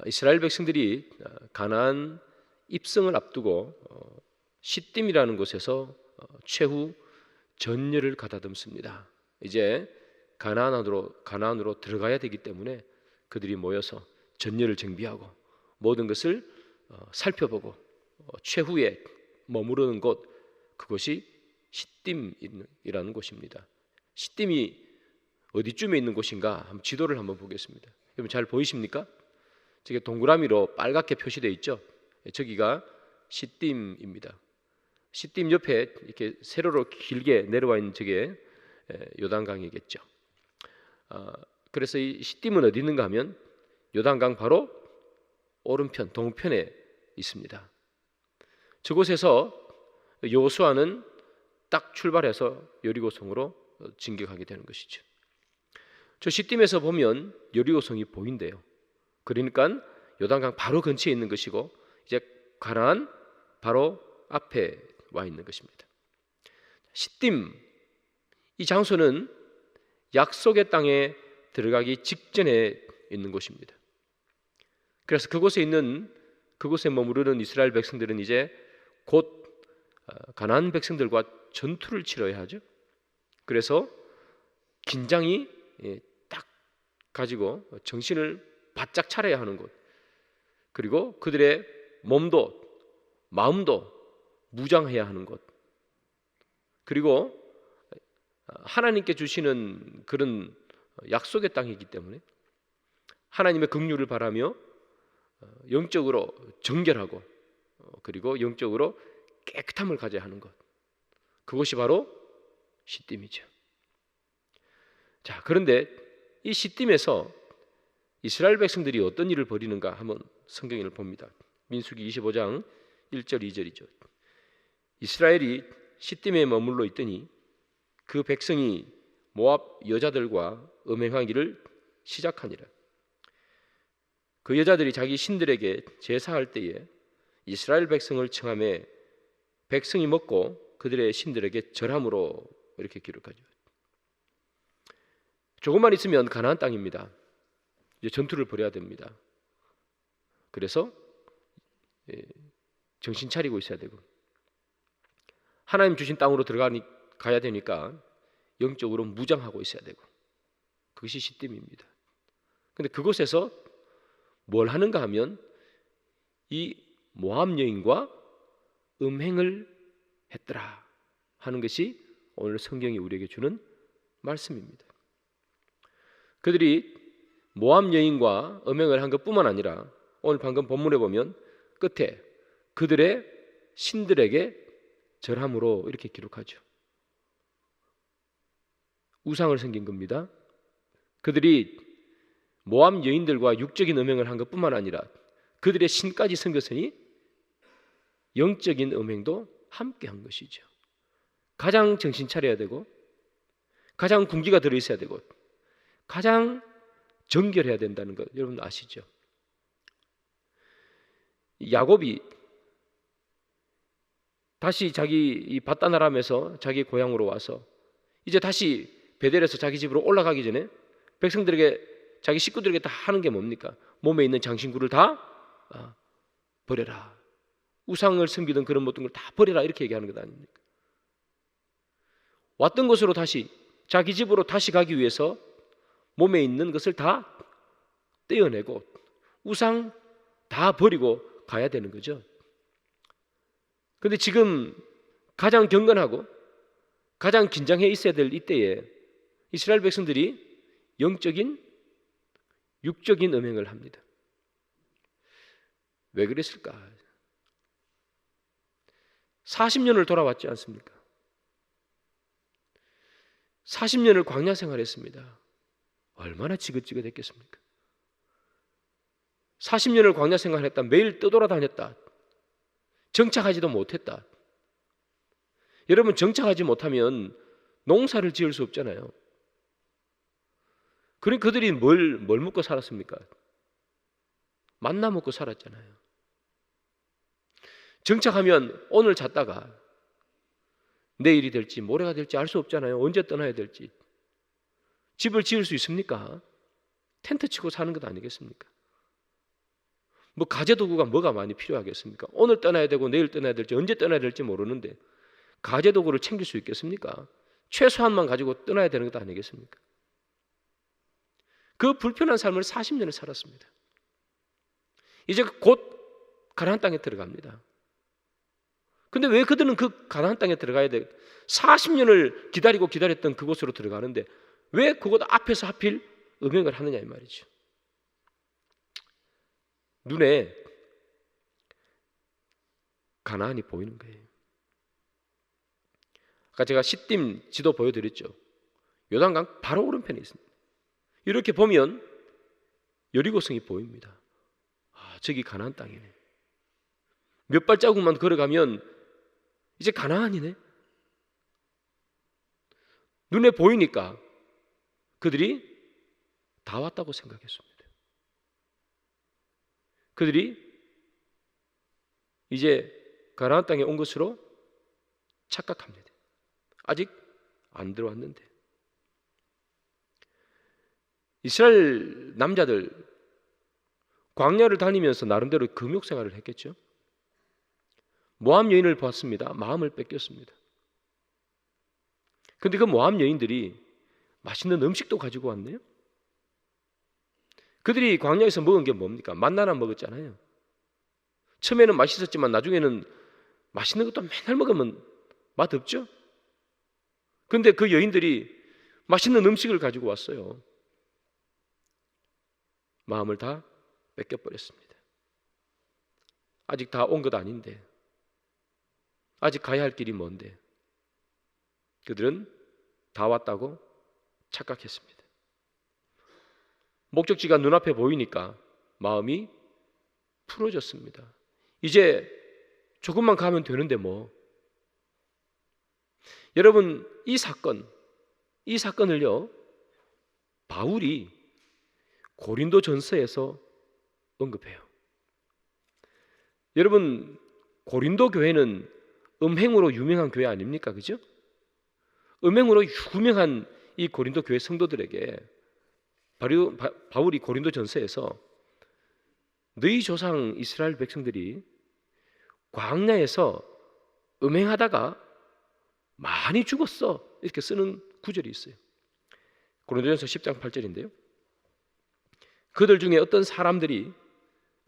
이스라엘 백성들이 가나안 입성을 앞두고 시딤이라는 곳에서 최후 전열을 가다듬습니다. 이제 가나안으로 들어가야 되기 때문에 그들이 모여서 전열을 정비하고 모든 것을 살펴보고 최후에 머무르는 곳, 그것이 시딤이라는 곳입니다. 시딤이 어디쯤에 있는 곳인가? 한번 지도를 한번 보겠습니다. 여러분 잘 보이십니까? 저게 동그라미로 빨갛게 표시되어 있죠. 저기가 시딤입니다. 시딤 옆에 이렇게 세로로 길게 내려와 있는 저게 요단강이겠죠. 그래서 이 시딤은 어디 있는가 하면 요단강 바로 오른편 동편에 있습니다. 저곳에서 여호수아는 딱 출발해서 여리고성으로 진격하게 되는 것이죠. 저 시딤에서 보면 여리고성이 보인대요. 그러니까 요단강 바로 근처에 있는 것이고 이제 가나안 바로 앞에 와 있는 것입니다. 시딤, 이 장소는 약속의 땅에 들어가기 직전에 있는 곳입니다. 그래서 그곳에 머무르는 이스라엘 백성들은 이제 곧 가나안 백성들과 전투를 치러야 하죠. 그래서 긴장이 딱 가지고 정신을 바짝 차려야 하는 곳, 그리고 그들의 몸도 마음도 무장해야 하는 곳, 그리고 하나님께 주시는 그런 약속의 땅이기 때문에 하나님의 긍휼을 바라며 영적으로 정결하고 그리고 영적으로 깨끗함을 가져야 하는 것, 그것이 바로 시딤이죠. 자, 그런데 이 시딤에서 이스라엘 백성들이 어떤 일을 벌이는가 한번 성경을 봅니다. 민수기 25장 1절 2절이죠. 이스라엘이 시딤에 머물러 있더니 그 백성이 모압 여자들과 음행하기를 시작하니라. 그 여자들이 자기 신들에게 제사할 때에 이스라엘 백성을 청하매 백성이 먹고 그들의 신들에게 절함으로, 이렇게 기록하죠. 조금만 있으면 가나안 땅입니다. 이제 전투를 벌여야 됩니다. 그래서 정신 차리고 있어야 되고 하나님 주신 땅으로 가야 되니까 영적으로 무장하고 있어야 되고, 그것이 시딤입니다. 그런데 그곳에서 뭘 하는가 하면 이 모압 여인과 음행을 했더라 하는 것이 오늘 성경이 우리에게 주는 말씀입니다. 그들이 모압 여인과 음행을 한 것뿐만 아니라 오늘 방금 본문에 보면 끝에 그들의 신들에게 절함으로, 이렇게 기록하죠. 우상을 섬긴 겁니다. 그들이 모압 여인들과 육적인 음행을 한 것뿐만 아니라 그들의 신까지 섬겼으니 영적인 음행도 함께 한 것이죠. 가장 정신 차려야 되고 가장 군기가 들어있어야 되고 가장 정결해야 된다는 것 여러분 아시죠? 야곱이 다시 자기 이 밧단 아람에서 자기 고향으로 와서 이제 다시 베델에서 자기 집으로 올라가기 전에 백성들에게, 자기 식구들에게 다 하는 게 뭡니까? 몸에 있는 장신구를 다 버려라. 우상을 섬기던 그런 모든 걸 다 버려라, 이렇게 얘기하는 것 아닙니까? 왔던 곳으로 다시 자기 집으로 다시 가기 위해서 몸에 있는 것을 다 떼어내고 우상 다 버리고 가야 되는 거죠. 그런데 지금 가장 경건하고 가장 긴장해 있어야 될 이때에 이스라엘 백성들이 영적인 육적인 음행을 합니다. 왜 그랬을까? 40년을 돌아왔지 않습니까? 40년을 광야 생활했습니다. 얼마나 지긋지긋했겠습니까? 40년을 광야 생활했다. 매일 떠돌아다녔다. 정착하지도 못했다. 여러분, 정착하지 못하면 농사를 지을 수 없잖아요. 그러니까 그들이 뭘 먹고 살았습니까? 만나 먹고 살았잖아요. 정착하면 오늘 잤다가 내일이 될지 모레가 될지 알 수 없잖아요. 언제 떠나야 될지. 집을 지을 수 있습니까? 텐트 치고 사는 것 아니겠습니까? 뭐 가재도구가 뭐가 많이 필요하겠습니까? 오늘 떠나야 되고 내일 떠나야 될지 언제 떠나야 될지 모르는데 가재도구를 챙길 수 있겠습니까? 최소한만 가지고 떠나야 되는 것도 아니겠습니까? 그 불편한 삶을 40년을 살았습니다. 이제 곧 가나안 땅에 들어갑니다. 근데 왜 그들은 그 가나안 땅에 들어가야 돼? 40년을 기다리고 기다렸던 그곳으로 들어가는데 왜 그곳 앞에서 하필 음행을 하느냐 이 말이죠. 눈에 가나안이 보이는 거예요. 아까 제가 시딤 지도 보여드렸죠. 요단강 바로 오른편에 있습니다. 이렇게 보면 여리고성이 보입니다. 아, 저기 가나안 땅이네. 몇 발자국만 걸어가면 이제 가나안이네. 눈에 보이니까 그들이 다 왔다고 생각했습니다. 그들이 이제 가나안 땅에 온 것으로 착각합니다. 아직 안 들어왔는데. 이스라엘 남자들 광야를 다니면서 나름대로 금욕 생활을 했겠죠. 모압 여인을 보았습니다. 마음을 뺏겼습니다. 그런데 그 모압 여인들이 맛있는 음식도 가지고 왔네요. 그들이 광야에서 먹은 게 뭡니까? 만나나 먹었잖아요. 처음에는 맛있었지만 나중에는 맛있는 것도 맨날 먹으면 맛없죠. 그런데 그 여인들이 맛있는 음식을 가지고 왔어요. 마음을 다 뺏겨버렸습니다. 아직 다 온 것 아닌데, 아직 가야 할 길이 먼데 그들은 다 왔다고 착각했습니다. 목적지가 눈앞에 보이니까 마음이 풀어졌습니다. 이제 조금만 가면 되는데 뭐. 여러분, 이 사건을요 바울이 고린도 전서에서 언급해요. 여러분, 고린도 교회는 음행으로 유명한 교회 아닙니까? 그죠? 음행으로 유명한 이 고린도 교회 성도들에게 바울이 고린도 전서에서 너희 조상 이스라엘 백성들이 광야에서 음행하다가 많이 죽었어, 이렇게 쓰는 구절이 있어요. 고린도전서 10장 8절인데요. 그들 중에 어떤 사람들이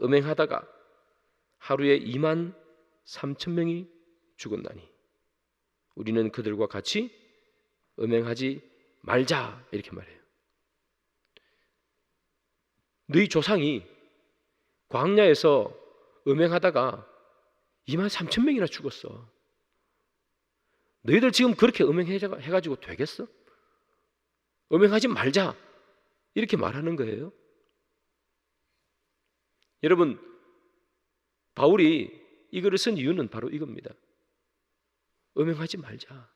음행하다가 하루에 2만 3천 명이 죽었나니 우리는 그들과 같이 음행하지 말자, 이렇게 말해요. 너희 조상이 광야에서 음행하다가 2만 3천 명이나 죽었어. 너희들 지금 그렇게 음행해가지고 되겠어? 음행하지 말자, 이렇게 말하는 거예요. 여러분, 바울이 이 글을 쓴 이유는 바로 이겁니다. 음행하지 말자.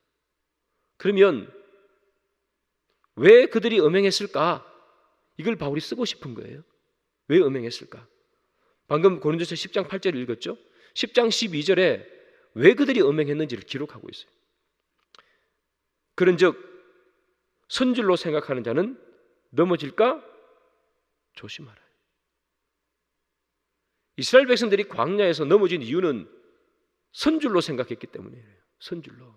그러면 왜 그들이 음행했을까? 이걸 바울이 쓰고 싶은 거예요. 왜 음행했을까? 방금 고린도서 10장 8절 읽었죠? 10장 12절에 왜 그들이 음행했는지를 기록하고 있어요. 그런즉 선줄로 생각하는 자는 넘어질까 조심하라. 이스라엘 백성들이 광야에서 넘어진 이유는 선줄로 생각했기 때문이에요. 선줄로.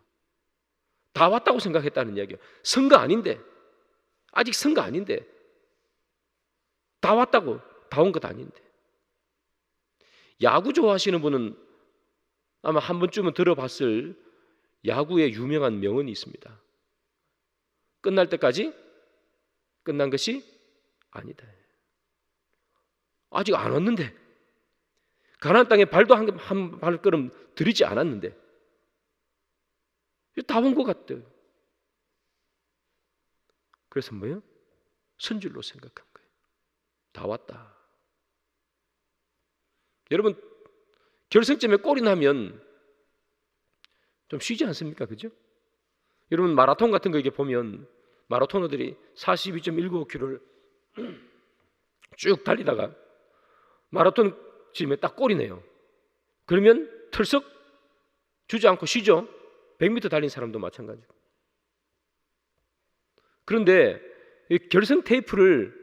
다 왔다고 생각했다는 이야기예요. 선거 아닌데, 아직 선거 아닌데 다 왔다고, 다 온 것 아닌데. 야구 좋아하시는 분은 아마 한 번쯤은 들어봤을 야구의 유명한 명언이 있습니다. 끝날 때까지 끝난 것이 아니다. 아직 안 왔는데, 가나안 땅에 발도 한 발걸음 들이지 않았는데 다 온 것 같아요. 그래서 뭐예요? 선줄로 생각한 거예요. 다 왔다. 여러분, 결승점에 골이 나면 좀 쉬지 않습니까? 그죠? 여러분, 마라톤 같은 거 이게 보면 마라토너들이 42.195km를 쭉 달리다가 마라톤 지점에 딱 골이 내요. 그러면 털썩 주지 않고 쉬죠. 100m 달린 사람도 마찬가지고. 그런데 결승 테이프를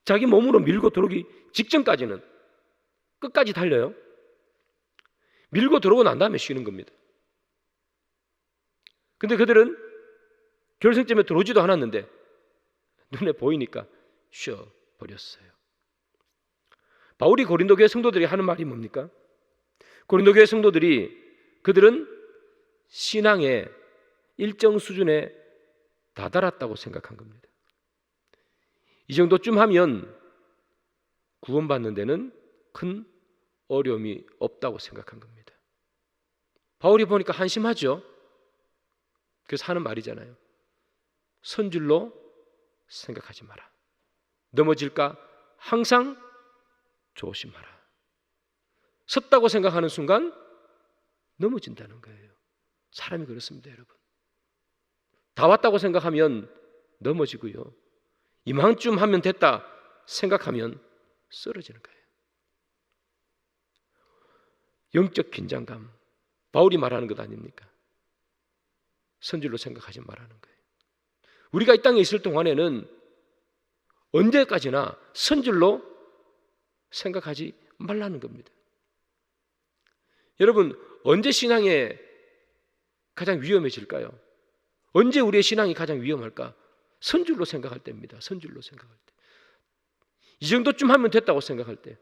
자기 몸으로 밀고 들어오기 직전까지는 끝까지 달려요. 밀고 들어오고 난 다음에 쉬는 겁니다. 근데 그들은 결승점에 들어오지도 않았는데 눈에 보이니까 쉬어버렸어요. 바울이 고린도 교회 성도들이 하는 말이 뭡니까? 고린도 교회 성도들이 그들은 신앙의 일정 수준에 다다랐다고 생각한 겁니다. 이 정도쯤 하면 구원받는 데는 큰 어려움이 없다고 생각한 겁니다. 바울이 보니까 한심하죠. 그래서 하는 말이잖아요. 선줄로 생각하지 마라. 넘어질까 항상 조심하라. 섰다고 생각하는 순간 넘어진다는 거예요. 사람이 그렇습니다, 여러분. 다 왔다고 생각하면 넘어지고요. 이만큼 하면 됐다 생각하면 쓰러지는 거예요. 영적 긴장감, 바울이 말하는 것 아닙니까? 선줄로 생각하지 말라는 거예요. 우리가 이 땅에 있을 동안에는 언제까지나 선줄로 생각하지 말라는 겁니다. 여러분, 언제 신앙에 가장 위험해질까요? 언제 우리의 신앙이 가장 위험할까? 선줄로 생각할 때입니다. 선줄로 생각할 때. 이 정도쯤 하면 됐다고 생각할 때.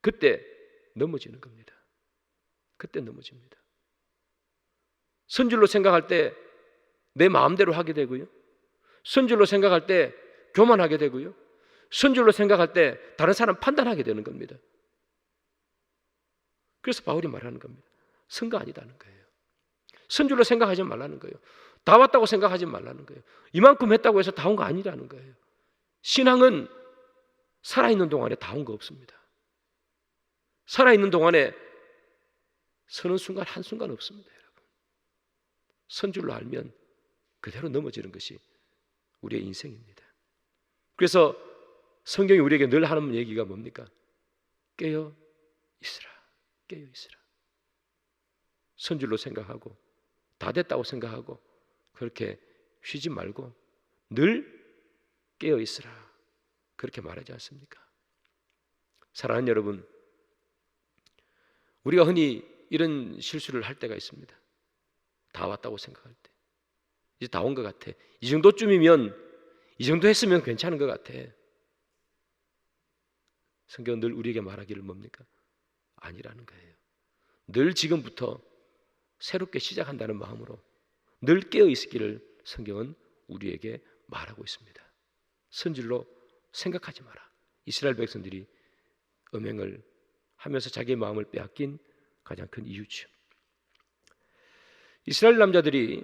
그때 넘어지는 겁니다. 그때 넘어집니다. 선줄로 생각할 때 내 마음대로 하게 되고요. 선줄로 생각할 때 교만하게 되고요. 선줄로 생각할 때 다른 사람 판단하게 되는 겁니다. 그래서 바울이 말하는 겁니다. 선가 아니다는 거예요. 선줄로 생각하지 말라는 거예요. 다 왔다고 생각하지 말라는 거예요. 이만큼 했다고 해서 다 온 거 아니라는 거예요. 신앙은 살아있는 동안에 다 온 거 없습니다. 살아있는 동안에 서는 순간 한순간 없습니다, 여러분. 선줄로 알면 그대로 넘어지는 것이 우리의 인생입니다. 그래서 성경이 우리에게 늘 하는 얘기가 뭡니까? 깨어 있으라. 깨어 있으라. 선줄로 생각하고 다 됐다고 생각하고 그렇게 쉬지 말고 늘 깨어 있으라. 그렇게 말하지 않습니까? 사랑하는 여러분, 우리가 흔히 이런 실수를 할 때가 있습니다. 다 왔다고 생각할 때 이제 다 온 것 같아. 이 정도쯤이면, 이 정도 했으면 괜찮은 것 같아. 성경은 늘 우리에게 말하기를 뭡니까? 아니라는 거예요. 늘 지금부터 새롭게 시작한다는 마음으로 늘 깨어 있기를 성경은 우리에게 말하고 있습니다. 선질로 생각하지 마라. 이스라엘 백성들이 음행을 하면서 자기의 마음을 빼앗긴 가장 큰 이유죠. 이스라엘 남자들이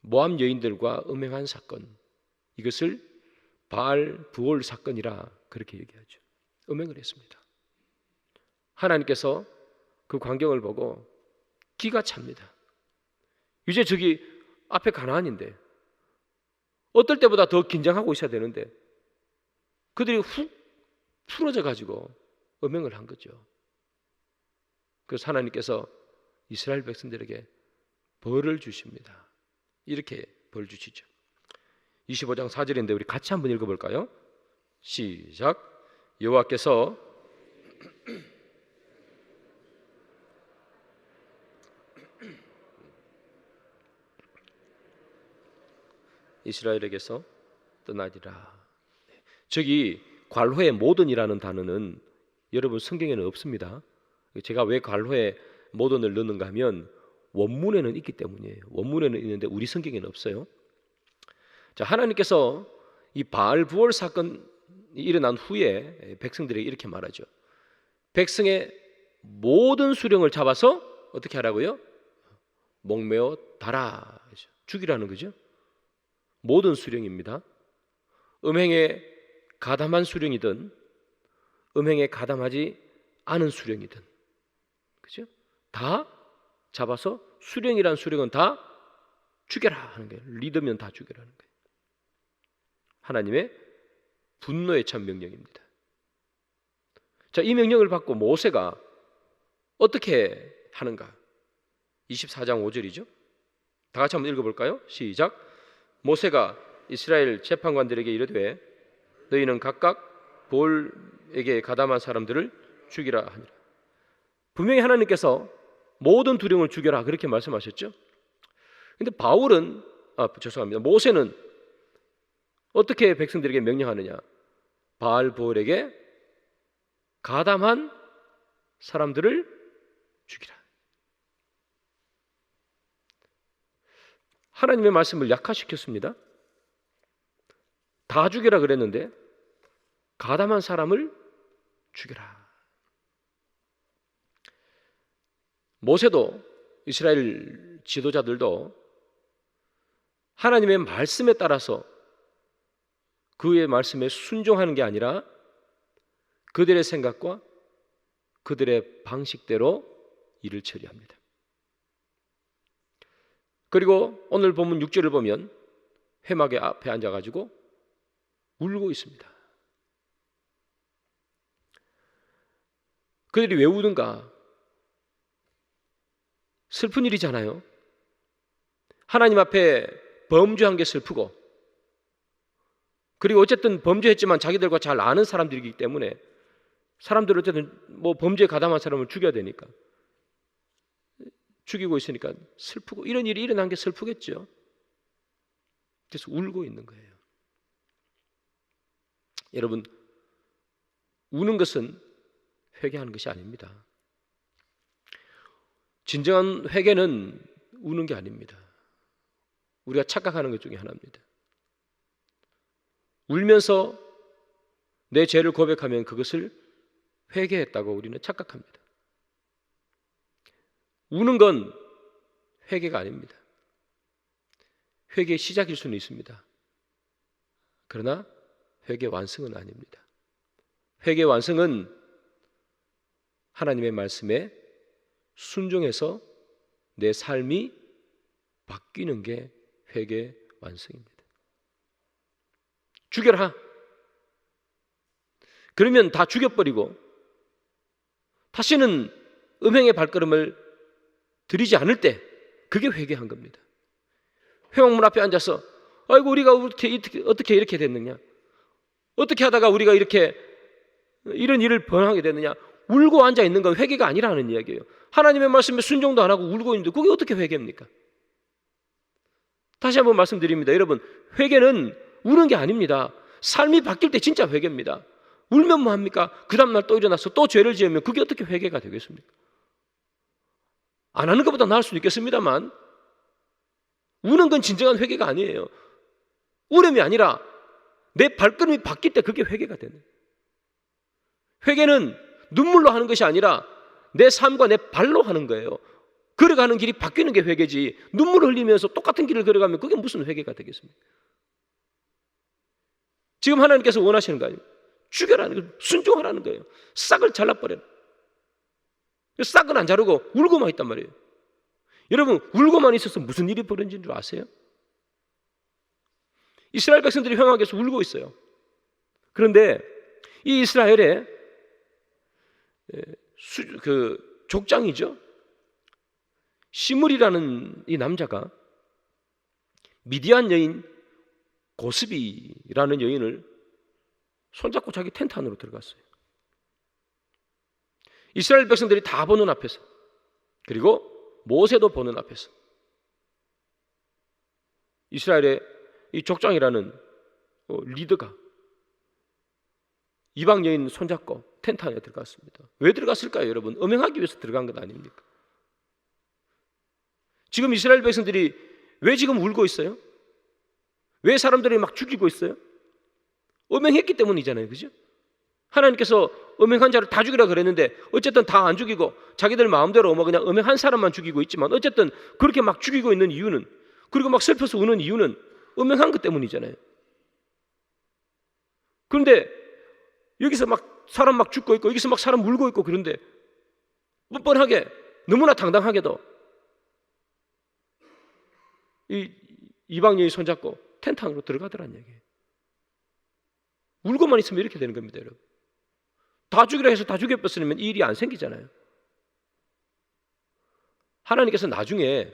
모압 여인들과 음행한 사건, 이것을 바알 부올 사건이라 그렇게 얘기하죠. 음행을 했습니다. 하나님께서 그 광경을 보고 기가 찹니다. 이제 저기 앞에 가나안인데 어떨 때보다 더 긴장하고 있어야 되는데 그들이 훅 풀어져 가지고 음행을 한 거죠. 그래서 하나님께서 이스라엘 백성들에게 벌을 주십니다. 이렇게 벌 주시죠. 25장 4절인데 우리 같이 한번 읽어볼까요? 시작. 여호와께서 이스라엘에게서 떠나리라. 저기 괄호의 모든이라는 단어는 여러분 성경에는 없습니다. 제가 왜 괄호에 모든을 넣는가 하면 원문에는 있기 때문이에요. 원문에는 있는데 우리 성경에는 없어요. 자, 하나님께서 이 바알 부올 사건이 일어난 후에 백성들에게 이렇게 말하죠. 백성의 모든 수령을 잡아서 어떻게 하라고요? 목매어 달아 죽이라는 거죠. 모든 수령입니다. 음행에 가담한 수령이든 음행에 가담하지 않은 수령이든, 그죠? 다 잡아서 수령이란 수령은 다 죽여라 하는 거예요. 리더면 다 죽여라는 거예요. 하나님의 분노에 찬 명령입니다. 자, 이 명령을 받고 모세가 어떻게 하는가? 24장 5절이죠. 다 같이 한번 읽어볼까요? 시작. 모세가 이스라엘 재판관들에게 이르되 너희는 각각 볼 하나님에게 가담한 사람들을 죽이라 하니라. 분명히 하나님께서 모든 두령을 죽여라 그렇게 말씀하셨죠. 근데 모세는 어떻게 백성들에게 명령하느냐? 바알보엘에게 가담한 사람들을 죽이라. 하나님의 말씀을 약화시켰습니다. 다 죽여라 그랬는데 가담한 사람을 죽여라. 모세도 이스라엘 지도자들도 하나님의 말씀에 따라서 그의 말씀에 순종하는 게 아니라 그들의 생각과 그들의 방식대로 일을 처리합니다. 그리고 오늘 본문 6절을 보면 회막의 앞에 앉아가지고 울고 있습니다. 그들이 왜 우는가? 슬픈 일이잖아요. 하나님 앞에 범죄한 게 슬프고, 그리고 어쨌든 범죄했지만 자기들과 잘 아는 사람들이기 때문에 사람들은 어쨌든 범죄에 가담한 사람을 죽여야 되니까 죽이고 있으니까 슬프고, 이런 일이 일어난 게 슬프겠죠. 그래서 울고 있는 거예요. 여러분, 우는 것은 회개하는 것이 아닙니다. 진정한 회개는 우는 게 아닙니다. 우리가 착각하는 것 중에 하나입니다. 울면서 내 죄를 고백하면 그것을 회개했다고 우리는 착각합니다. 우는 건 회개가 아닙니다. 회개의 시작일 수는 있습니다. 그러나 회개 완성은 아닙니다. 회개 완성은 하나님의 말씀에 순종해서 내 삶이 바뀌는 게 회개 완성입니다. 죽여라. 그러면 다 죽여버리고 다시는 음행의 발걸음을 들이지 않을 때 그게 회개한 겁니다. 회막문 앞에 앉아서 아이고 우리가 어떻게 이렇게 됐느냐, 어떻게 하다가 우리가 이렇게 이런 일을 범하게 됐느냐, 울고 앉아 있는 건 회개가 아니라는 이야기예요. 하나님의 말씀에 순종도 안 하고 울고 있는데 그게 어떻게 회개입니까? 다시 한번 말씀드립니다. 여러분, 회개는 우는 게 아닙니다. 삶이 바뀔 때 진짜 회개입니다. 울면 뭐합니까? 그 다음날 또 일어나서 또 죄를 지으면 그게 어떻게 회개가 되겠습니까? 안 하는 것보다 나을 수도 있겠습니다만 우는 건 진정한 회개가 아니에요. 울음이 아니라 내 발걸음이 바뀔 때 그게 회개가 되는. 회개는 눈물로 하는 것이 아니라 내 삶과 내 발로 하는 거예요. 걸어가는 길이 바뀌는 게 회개지, 눈물을 흘리면서 똑같은 길을 걸어가면 그게 무슨 회개가 되겠습니까? 지금 하나님께서 원하시는 거 아니에요? 죽여라는 거예요. 순종하라는 거예요. 싹을 잘라버려라. 싹은 안 자르고 울고만 있단 말이에요. 여러분, 울고만 있어서 무슨 일이 벌어진 줄 아세요? 이스라엘 백성들이 회막에서 울고 있어요. 그런데 이 이스라엘의 족장이죠, 시므리라는 이 남자가 미디안 여인 고스비라는 여인을 손잡고 자기 텐트 안으로 들어갔어요. 이스라엘 백성들이 다 보는 앞에서, 그리고 모세도 보는 앞에서 이스라엘의 이 족장이라는 리더가 이방 여인 손잡고 텐트 안에 들어갔습니다. 왜 들어갔을까요, 여러분? 음행하기 위해서 들어간 것 아닙니까? 지금 이스라엘 백성들이 왜 지금 울고 있어요? 왜 사람들이 막 죽이고 있어요? 음행했기 때문이잖아요, 그죠? 하나님께서 음행한 자를 다 죽이라 그랬는데 어쨌든 다 안 죽이고 자기들 마음대로 그냥 음행한 사람만 죽이고 있지만 어쨌든 그렇게 막 죽이고 있는 이유는, 그리고 막 슬퍼서 우는 이유는 음행한 것 때문이잖아요. 그런데 여기서 막 사람 막 죽고 있고 여기서 막 사람 울고 있고, 그런데 뻔뻔하게 너무나 당당하게도 이 이방 여인 손잡고 텐트 안으로 들어가더란 얘기예요. 울고만 있으면 이렇게 되는 겁니다, 여러분. 다 죽이라 해서 다 죽여버리면 이 일이 안 생기잖아요. 하나님께서 나중에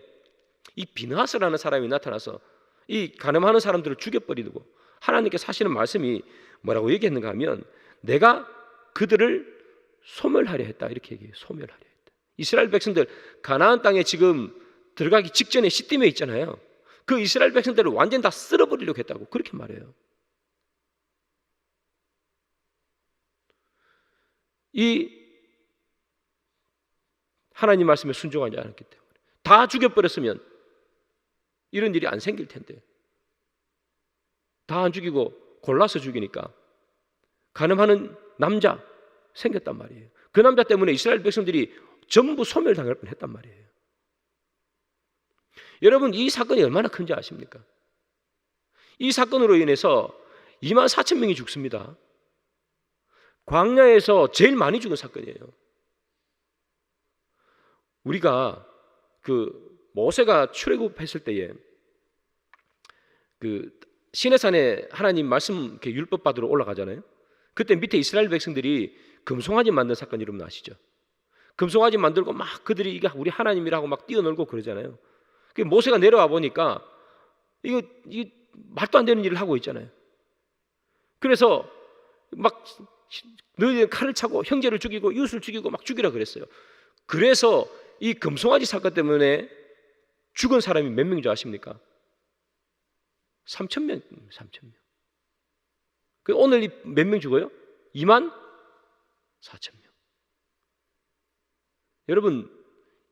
이 비느하스라는 사람이 나타나서 이 간음하는 사람들을 죽여버리고, 하나님께서 하시는 말씀이 뭐라고 얘기했는가 하면, 내가 그들을 소멸하려 했다. 이렇게 얘기해요. 소멸하려 했다. 이스라엘 백성들 가나안 땅에 지금 들어가기 직전에 시딤에 있잖아요. 그 이스라엘 백성들을 완전 다 쓸어버리려고 했다고 그렇게 말해요. 이 하나님 말씀에 순종하지 않았기 때문에 다 죽여버렸으면 이런 일이 안 생길 텐데 다 안 죽이고 골라서 죽이니까 간음하는 남자 생겼단 말이에요. 그 남자 때문에 이스라엘 백성들이 전부 소멸당할 뻔했단 말이에요. 여러분, 이 사건이 얼마나 큰지 아십니까? 이 사건으로 인해서 24,000명이 죽습니다. 광야에서 제일 많이 죽은 사건이에요. 우리가 그 모세가 출애굽했을 때에 그 시내산에 하나님 말씀 율법 받으러 올라가잖아요. 그때 밑에 이스라엘 백성들이 금송아지 만든 사건 여러분 아시죠? 금송아지 만들고 막 그들이 이게 우리 하나님이라고 막 뛰어놀고 그러잖아요. 그 모세가 내려와 보니까 이거 말도 안 되는 일을 하고 있잖아요. 그래서 막 너희들 칼을 차고 형제를 죽이고 이웃을 죽이고 막 죽이라 그랬어요. 그래서 이 금송아지 사건 때문에 죽은 사람이 몇 명인 줄 아십니까? 3,000명. 3,000명. 오늘 몇 명 죽어요? 24,000명. 여러분,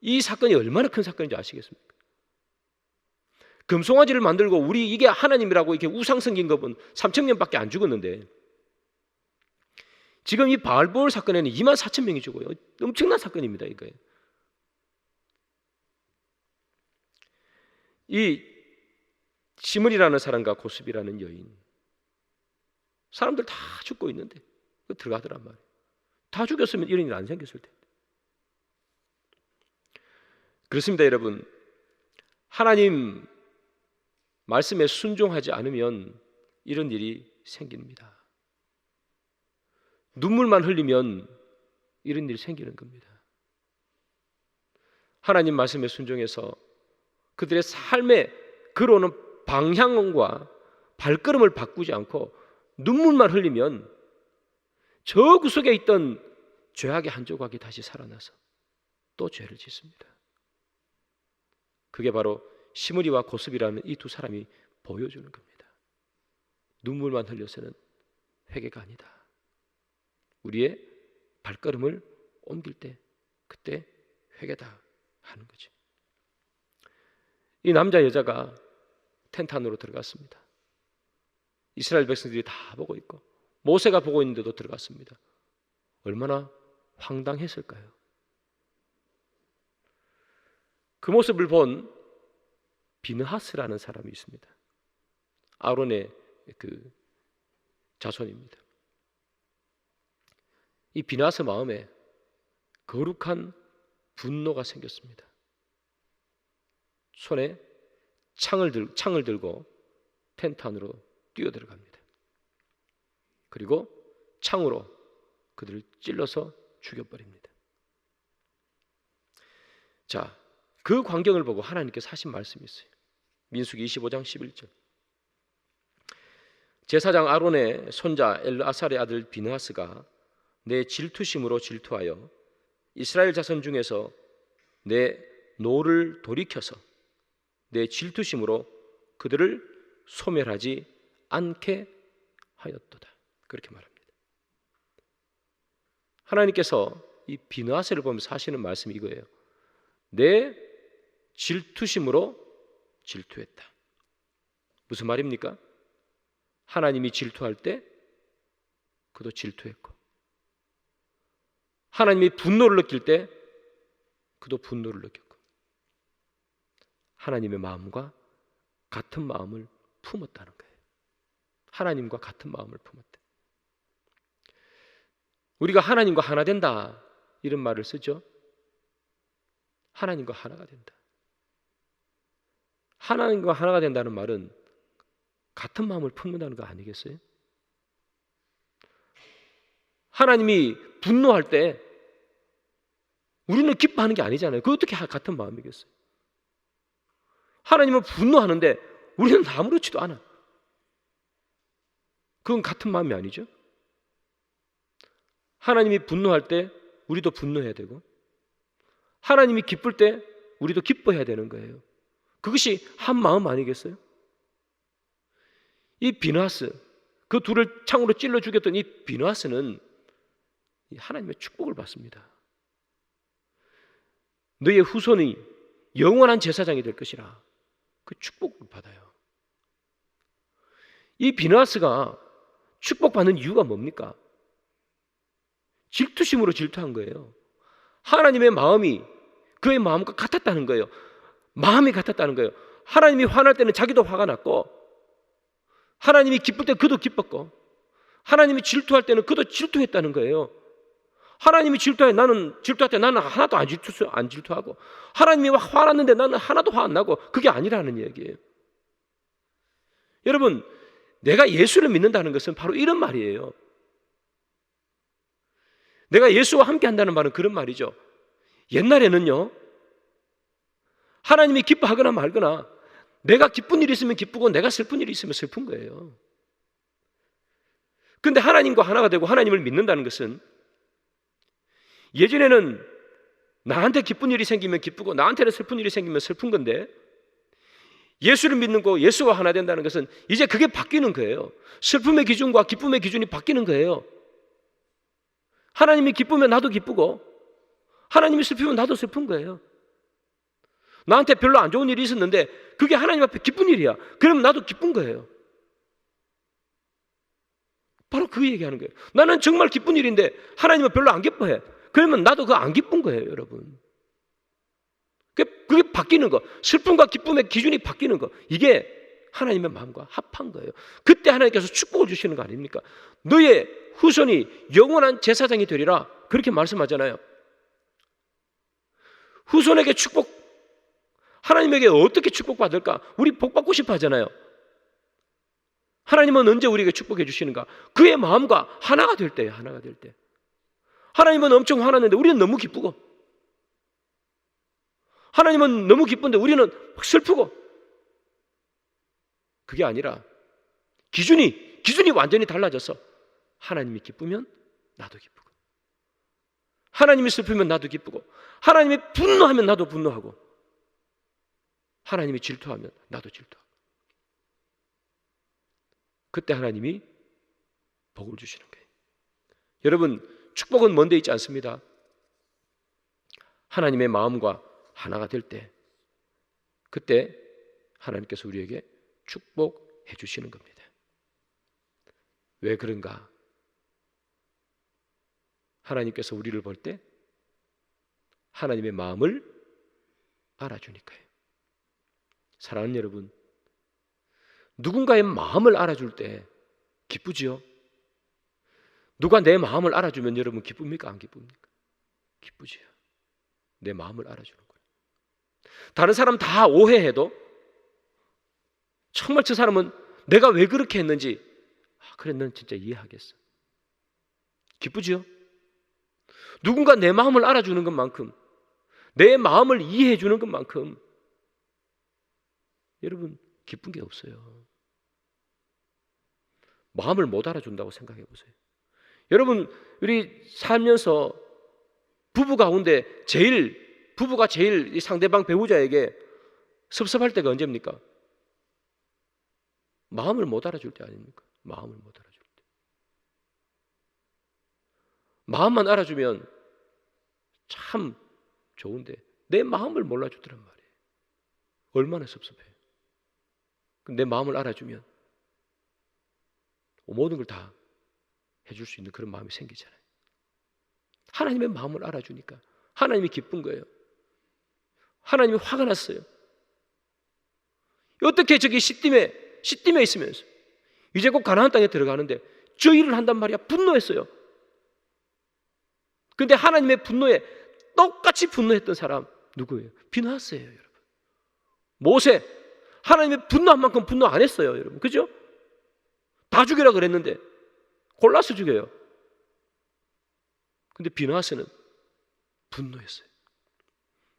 이 사건이 얼마나 큰 사건인지 아시겠습니까? 금송아지를 만들고 우리 이게 하나님이라고 이렇게 우상 섬긴 것은 3,000명밖에 안 죽었는데 지금 이 바알보올 사건에는 24,000명이 죽어요. 엄청난 사건입니다. 이거예요. 이 시므리라는 사람과 고스비라는 여인, 사람들 다 죽고 있는데 들어가더란 말이에요. 다 죽였으면 이런 일 안 생겼을 텐데. 그렇습니다, 여러분. 하나님 말씀에 순종하지 않으면 이런 일이 생깁니다. 눈물만 흘리면 이런 일이 생기는 겁니다. 하나님 말씀에 순종해서 그들의 삶에 걸어오는 방향과 발걸음을 바꾸지 않고 눈물만 흘리면 저 구석에 있던 죄악의 한 조각이 다시 살아나서 또 죄를 짓습니다. 그게 바로 시므리와 고스비라는 이 두 사람이 보여주는 겁니다. 눈물만 흘려서는 회개가 아니다. 우리의 발걸음을 옮길 때 그때 회개다 하는 거죠. 이 남자 여자가 텐트 안으로 들어갔습니다. 이스라엘 백성들이 다 보고 있고 모세가 보고 있는데도 들어갔습니다. 얼마나 황당했을까요? 그 모습을 본 비느하스라는 사람이 있습니다. 아론의 그 자손입니다. 이 비느하스 마음에 거룩한 분노가 생겼습니다. 손에 창을 들고 텐트 안으로 뛰어들어갑니다. 그리고 창으로 그들을 찔러서 죽여버립니다. 자, 그 광경을 보고 하나님께서 하신 말씀이 있어요. 민수기 25장 11절. 제사장 아론의 손자 엘르아살의 아들 비느하스가 내 질투심으로 질투하여 이스라엘 자손 중에서 내 노를 돌이켜서 내 질투심으로 그들을 소멸하지 않게 하였도다. 그렇게 말합니다. 하나님께서 이 비느하스를 보면서 하시는 말씀이 이거예요. 내 질투심으로 질투했다. 무슨 말입니까? 하나님이 질투할 때 그도 질투했고 하나님이 분노를 느낄 때 그도 분노를 느꼈고 하나님의 마음과 같은 마음을 품었다는 거예요. 하나님과 같은 마음을 품었다. 우리가 하나님과 하나 된다 이런 말을 쓰죠. 하나님과 하나가 된다. 하나님과 하나가 된다는 말은 같은 마음을 품는다는 거 아니겠어요? 하나님이 분노할 때 우리는 기뻐하는 게 아니잖아요. 그 어떻게 같은 마음이겠어요? 하나님은 분노하는데 우리는 아무렇지도 않아. 그건 같은 마음이 아니죠. 하나님이 분노할 때 우리도 분노해야 되고, 하나님이 기쁠 때 우리도 기뻐해야 되는 거예요. 그것이 한 마음 아니겠어요? 이 비누하스, 그 둘을 창으로 찔러 죽였던 이 비누하스는 하나님의 축복을 받습니다. 너의 후손이 영원한 제사장이 될 것이라, 그 축복을 받아요. 이 비누하스가 축복받는 이유가 뭡니까? 질투심으로 질투한 거예요. 하나님의 마음이 그의 마음과 같았다는 거예요. 마음이 같았다는 거예요. 하나님이 화날 때는 자기도 화가 났고, 하나님이 기쁠 때 그도 기뻤고, 하나님이 질투할 때는 그도 질투했다는 거예요. 하나님이 질투할 때 나는 하나도 안 질투하고, 하나님이 화났는데 나는 하나도 화 안 나고, 그게 아니라는 얘기예요. 여러분, 내가 예수를 믿는다는 것은 바로 이런 말이에요. 내가 예수와 함께 한다는 말은 그런 말이죠. 옛날에는요, 하나님이 기뻐하거나 말거나, 내가 기쁜 일이 있으면 기쁘고 내가 슬픈 일이 있으면 슬픈 거예요. 그런데 하나님과 하나가 되고 하나님을 믿는다는 것은, 예전에는 나한테 기쁜 일이 생기면 기쁘고 나한테는 슬픈 일이 생기면 슬픈 건데, 예수를 믿는 거, 예수와 하나 된다는 것은 이제 그게 바뀌는 거예요. 슬픔의 기준과 기쁨의 기준이 바뀌는 거예요. 하나님이 기쁘면 나도 기쁘고, 하나님이 슬프면 나도 슬픈 거예요. 나한테 별로 안 좋은 일이 있었는데 그게 하나님 앞에 기쁜 일이야. 그럼 나도 기쁜 거예요. 바로 그 얘기하는 거예요. 나는 정말 기쁜 일인데 하나님은 별로 안 기뻐해. 그러면 나도 그거 안 기쁜 거예요, 여러분. 그게 바뀌는 거. 슬픔과 기쁨의 기준이 바뀌는 거. 이게 하나님의 마음과 합한 거예요. 그때 하나님께서 축복을 주시는 거 아닙니까? 너의 후손이 영원한 제사장이 되리라, 그렇게 말씀하잖아요. 후손에게 축복, 하나님에게 어떻게 축복받을까? 우리 복받고 싶어 하잖아요. 하나님은 언제 우리에게 축복해 주시는가? 그의 마음과 하나가 될 때예요. 하나가 될 때. 하나님은 엄청 화났는데 우리는 너무 기쁘고, 하나님은 너무 기쁜데 우리는 슬프고, 그게 아니라 기준이 완전히 달라져서 하나님이 기쁘면 나도 기쁘고, 하나님이 슬프면 나도 기쁘고, 하나님이 분노하면 나도 분노하고, 하나님이 질투하면 나도 질투하고, 그때 하나님이 복을 주시는 거예요. 여러분, 축복은 먼 데 있지 않습니다. 하나님의 마음과 하나가 될 때, 그때 하나님께서 우리에게 축복해 주시는 겁니다. 왜 그런가? 하나님께서 우리를 볼 때 하나님의 마음을 알아주니까요. 사랑하는 여러분, 누군가의 마음을 알아줄 때 기쁘지요? 누가 내 마음을 알아주면 여러분 기쁩니까? 안 기쁩니까? 기쁘지요. 내 마음을 알아주는 거예요. 다른 사람 다 오해해도 정말 저 사람은 내가 왜 그렇게 했는지, 그래, 넌 진짜 이해하겠어. 기쁘지요? 누군가 내 마음을 알아주는 것만큼, 내 마음을 이해해 주는 것만큼 여러분 기쁜 게 없어요. 마음을 못 알아준다고 생각해 보세요. 여러분, 우리 살면서 부부 가운데 부부가 제일 상대방 배우자에게 섭섭할 때가 언제입니까? 마음을 못 알아줄 때 아닙니까? 마음을 못 알아줄 때. 마음만 알아주면 참 좋은데 내 마음을 몰라주더란 말이에요. 얼마나 섭섭해요. 내 마음을 알아주면 모든 걸 다 해줄 수 있는 그런 마음이 생기잖아요. 하나님의 마음을 알아주니까 하나님이 기쁜 거예요. 하나님이 화가 났어요. 어떻게 저기 시딤에 있으면서 이제 곧 가나안 땅에 들어가는데 저 일을 한단 말이야. 분노했어요. 그런데 하나님의 분노에 똑같이 분노했던 사람 누구예요? 비누하스예요, 여러분. 모세, 하나님의 분노한 만큼 분노 안 했어요, 여러분. 그죠? 다 죽여라 그랬는데 골라서 죽여요. 근데 비누하스는 분노했어요.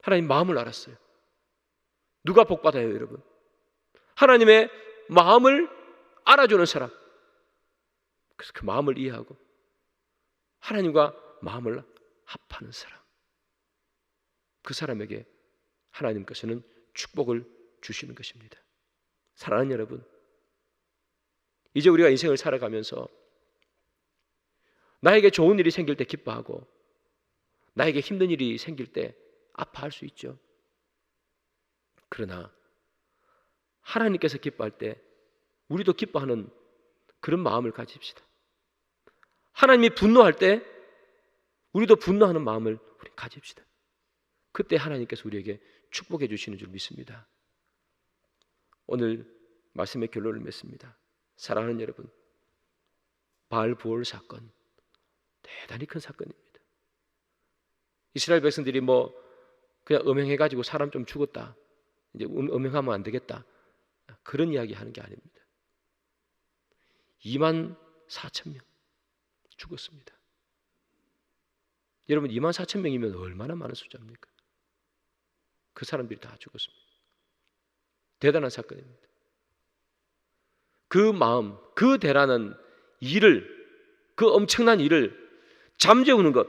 하나님 마음을 알았어요. 누가 복받아요, 여러분? 하나님의 마음을 알아주는 사람. 그래서 그 마음을 이해하고 하나님과 마음을 합하는 사람, 그 사람에게 하나님께서는 축복을 주시는 것입니다. 사랑하는 여러분, 이제 우리가 인생을 살아가면서 나에게 좋은 일이 생길 때 기뻐하고 나에게 힘든 일이 생길 때 아파할 수 있죠. 그러나 하나님께서 기뻐할 때 우리도 기뻐하는 그런 마음을 가집시다. 하나님이 분노할 때 우리도 분노하는 마음을 우리 가집시다. 그때 하나님께서 우리에게 축복해 주시는 줄 믿습니다. 오늘 말씀의 결론을 맺습니다. 사랑하는 여러분, 바알부올 사건 대단히 큰 사건입니다. 이스라엘 백성들이 그냥 음행해가지고 사람 좀 죽었다, 이제 음행하면 안 되겠다, 그런 이야기 하는 게 아닙니다. 24,000명 죽었습니다. 여러분, 24,000명이면 얼마나 많은 숫자입니까? 그 사람들이 다 죽었습니다. 대단한 사건입니다. 그 마음, 그 대단한 일을, 그 엄청난 일을 잠재우는 것,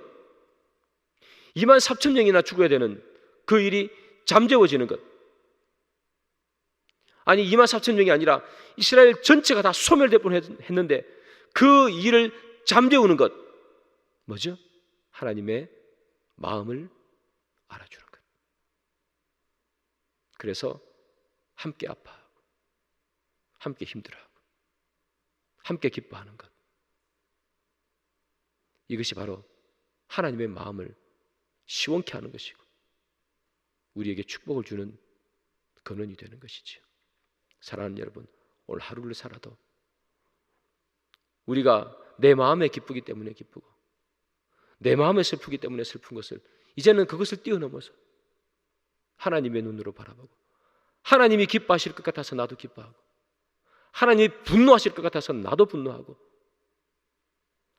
24,000명이나 죽어야 되는 그 일이 잠재워지는 것, 아니 24,000명이 아니라 이스라엘 전체가 다 소멸될 뻔했는데 그 일을 잠재우는 것, 뭐죠? 하나님의 마음을 알아주는 것. 그래서 함께 아파하고 함께 힘들어하고 함께 기뻐하는 것, 이것이 바로 하나님의 마음을 시원케 하는 것이고 우리에게 축복을 주는 근원이 되는 것이지요. 사랑하는 여러분, 오늘 하루를 살아도 우리가 내 마음에 기쁘기 때문에 기쁘고 내 마음에 슬프기 때문에 슬픈 것을 이제는 그것을 뛰어넘어서 하나님의 눈으로 바라보고, 하나님이 기뻐하실 것 같아서 나도 기뻐하고, 하나님이 분노하실 것 같아서 나도 분노하고,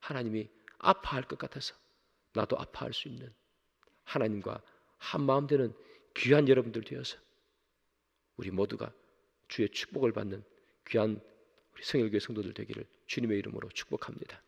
하나님이 아파할 것 같아서 나도 아파할 수 있는 하나님과 한마음 되는 귀한 여러분들 되어서 우리 모두가 주의 축복을 받는 귀한 우리 성일교회 성도들 되기를 주님의 이름으로 축복합니다.